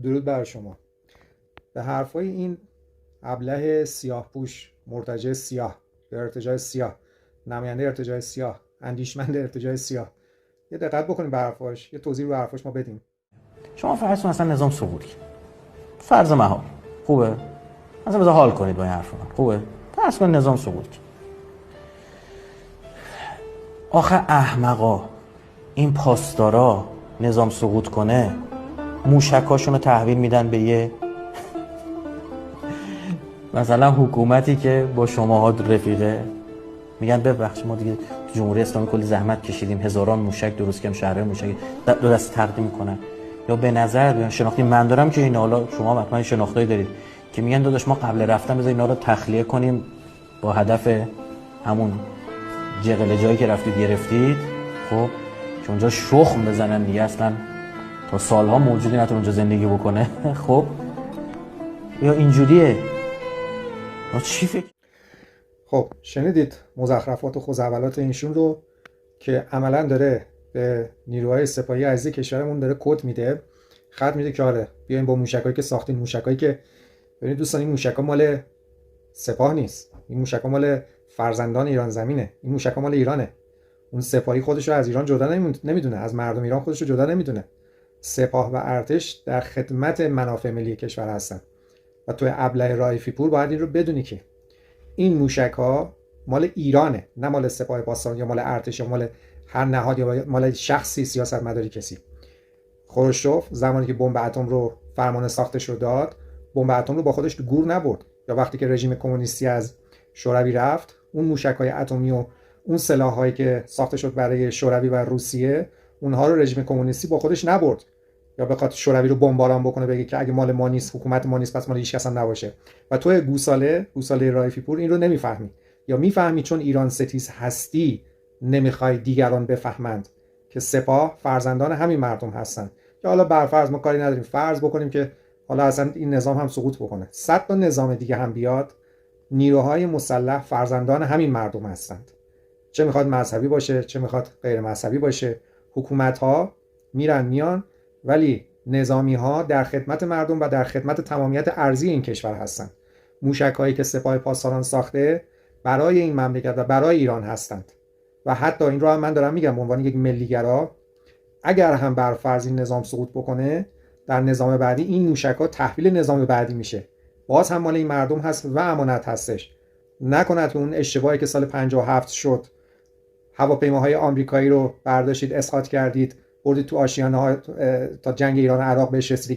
درود بر شما. به حرفای این ابله سیاه پوش، مرتجع سیاه، به ارتجاع سیاه، نماینده ارتجاع سیاه، اندیشمند ارتجاع سیاه، یه دقت بکنیم به حرفاش، یه توضیح رو حرفاش ما بدیم. شما فرض کن اصلا نظام سقوط کرد، فرض محال. خوبه؟ اصلا بذار حال کنید با این حرف من. خوبه؟ فرض کن نظام سقوط کرد. آخه احمقا، این پاسدارا نظام سقوط کنه موشکاشون رو تحویل میدن به یه مثلا حکومتی که با شماها رفیقه، میگن ببخشید ما دیگه تو جمهوری اسلامی کلی زحمت کشیدیم، هزاران موشک درست کردیم، شهرهای موشک دو دست تقدیم میکنن. یا به نظر بیان شناختی من دارم که این حالا شما حتما شناختایی دارید که میگن داداش ما قبل رفتن بذار اینا رو تخلیه کنیم با هدف همون جغل جایی که رفتید گرفتید، خب که اونجا شخم بزنن دیگه، اصلا تا سالها موجودی نتونه اونجا زندگی بکنه. خب یا اینجوریه. ما چی فکر؟ خب شنیدید مزخرفات و خوزعبلات اینشون رو که عملا داره به نیروهای سپاهی عزیز کشورمون داره کد میده، خط میده که آره بیاین با موشکایی که ساختین، موشکایی که ببینید دوستان این موشکا مال سپاه نیست، این موشکا مال فرزندان ایران زمینه، این موشکا مال ایرانه. اون سپاهی خودش رو از ایران جدا نمیدونه، از مردم ایران خودش رو جدا نمیدونه. سپاه و ارتش در خدمت منافع ملی کشور هستن و تو ابله رائفی پور باید این رو بدونی که این موشک‌ها مال ایرانه، نه مال سپاه پاسداران یا مال ارتش یا مال هر نهاد یا مال شخصی سیاستمداری کسی. خروشچف زمانی که بمب اتم رو فرمان ساختش رو داد، بمب اتم رو با خودش تو گور نبرد. یا وقتی که رژیم کمونیستی از شوروی رفت، اون موشک‌های اتمی و اون سلاح‌هایی که ساخته شد برای شوروی و روسیه، اونها رو رژیم کمونیستی با خودش نبرد یا بخواد شوروی رو بمباران بکنه بگه که اگه مال ما نیست، حکومت ما نیست، پس مال هیچ کس هم نباشه. و تو گوساله رائفی پور این رو نمیفهمی، یا میفهمی چون ایران ستیز هستی نمیخوای دیگران بفهمند که سپاه فرزندان همین مردم هستن. یا حالا برفرض ما کاری نداریم، فرض بکنیم که حالا اصلا این نظام هم سقوط بکنه، 100 تا نظام دیگه هم بیاد، نیروهای مسلح فرزندان همین مردم هستند، چه میخواد مذهبی باشه چه میخواد غیر مذهبی باشه. حکومت ها میرن میان، ولی نظامی ها در خدمت مردم و در خدمت تمامیت ارضی این کشور هستند. موشک هایی که سپاه پاسداران ساخته برای این مملکت و برای ایران هستند. و حتی این رو هم من دارم میگم به عنوان یک ملیگرا، اگر هم بر فرض این نظام سقوط بکنه، در نظام بعدی این موشک ها تحویل نظام بعدی میشه، باز هم مال این مردم هست و امانت هستش. نکند که اون اشتباهی که سال 57 شد، هواپیماهای آمریکایی رو برداشتید اسقاط کردید بردید تو آشیانه ها تا جنگ ایران و عراق بهش رسیدید